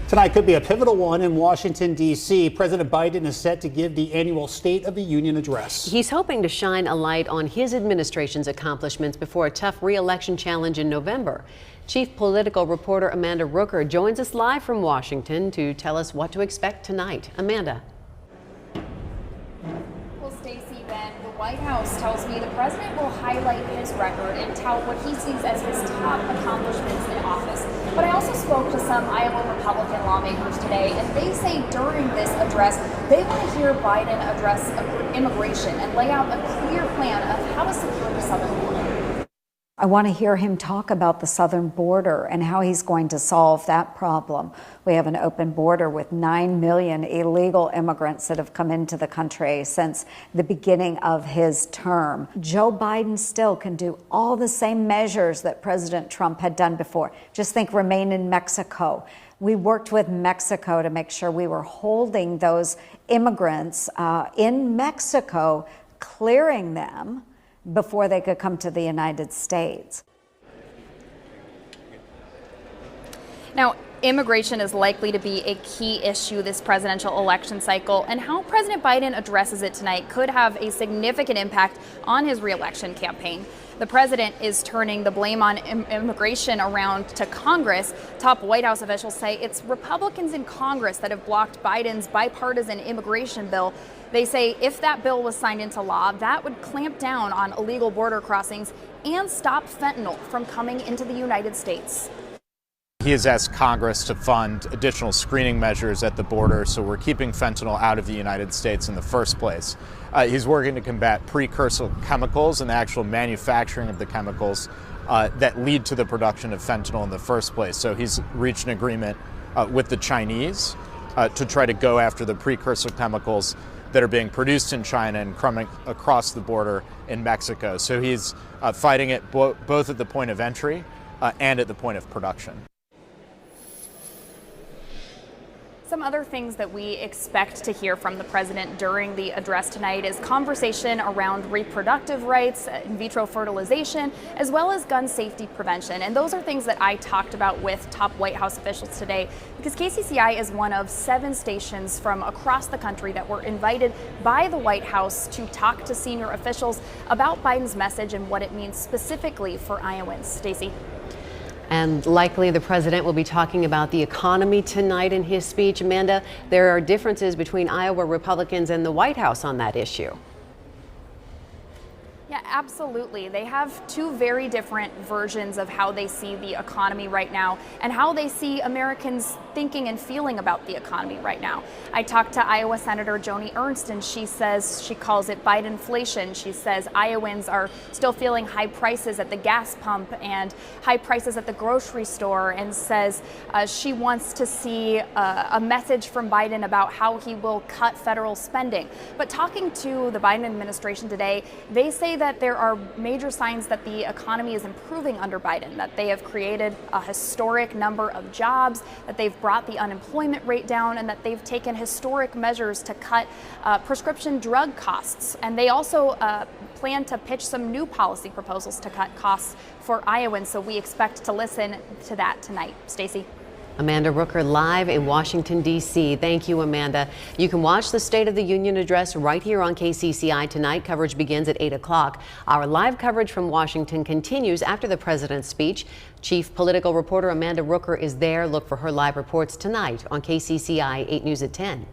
Tonight could be a pivotal one in Washington, D.C. President Biden is set to give the annual State of the Union address. He's hoping to shine a light on his administration's accomplishments before a tough re-election challenge in November. Chief political reporter Amanda Rooker joins us live from Washington to tell us what to expect tonight. Amanda. Well, Stacey, Ben, the White House tells me the president will highlight his record and tout what he sees as his top accomplishments in office. But I also spoke to some Iowa Republican lawmakers today, and they say during this address, they want to hear Biden address immigration and lay out a clear plan of how to secure the southern border. I want to hear him talk about the southern border and how he's going to solve that problem. We have an open border with 9 million illegal immigrants that have come into the country since the beginning of his term. Joe Biden still can do all the same measures that President Trump had done before. Just think remain in Mexico. We worked with Mexico to make sure we were holding those immigrants in Mexico, clearing them before they could come to the United States. Now, immigration is likely to be a key issue this presidential election cycle, and how President Biden addresses it tonight could have a significant impact on his re-election campaign. The president is turning the blame on immigration around to Congress. Top White House officials say it's Republicans in Congress that have blocked Biden's bipartisan immigration bill. They say if that bill was signed into law, that would clamp down on illegal border crossings and stop fentanyl from coming into the United States. He has asked Congress to fund additional screening measures at the border, so we're keeping fentanyl out of the United States in the first place. He's working to combat precursor chemicals and the actual manufacturing of the chemicals that lead to the production of fentanyl in the first place. So he's reached an agreement with the Chinese to try to go after the precursor chemicals that are being produced in China and coming across the border in Mexico. So he's fighting it both at the point of entry and at the point of production. Some other things that we expect to hear from the president during the address tonight is conversation around reproductive rights, in vitro fertilization, as well as gun safety prevention. And those are things that I talked about with top White House officials today, because KCCI is one of 7 stations from across the country that were invited by the White House to talk to senior officials about Biden's message and what it means specifically for Iowans. Stacey. And likely the president will be talking about the economy tonight in his speech. Amanda, there are differences between Iowa Republicans and the White House on that issue. Yeah, absolutely. They have 2 very different versions of how they see the economy right now and how they see Americans thinking and feeling about the economy right now. I talked to Iowa Senator Joni Ernst, and she says she calls it Bidenflation. She says Iowans are still feeling high prices at the gas pump and high prices at the grocery store, and says she wants to see a message from Biden about how he will cut federal spending. But talking to the Biden administration today, they say that there are major signs that the economy is improving under Biden, that they have created a historic number of jobs, that they've brought the unemployment rate down, and that they've taken historic measures to cut prescription drug costs. And they also plan to pitch some new policy proposals to cut costs for Iowans. So we expect to listen to that tonight. Stacey. Amanda Rooker live in Washington, D.C. Thank you, Amanda. You can watch the State of the Union address right here on KCCI tonight. Coverage begins at 8 o'clock. Our live coverage from Washington continues after the president's speech. Chief political reporter Amanda Rooker is there. Look for her live reports tonight on KCCI 8 News at 10.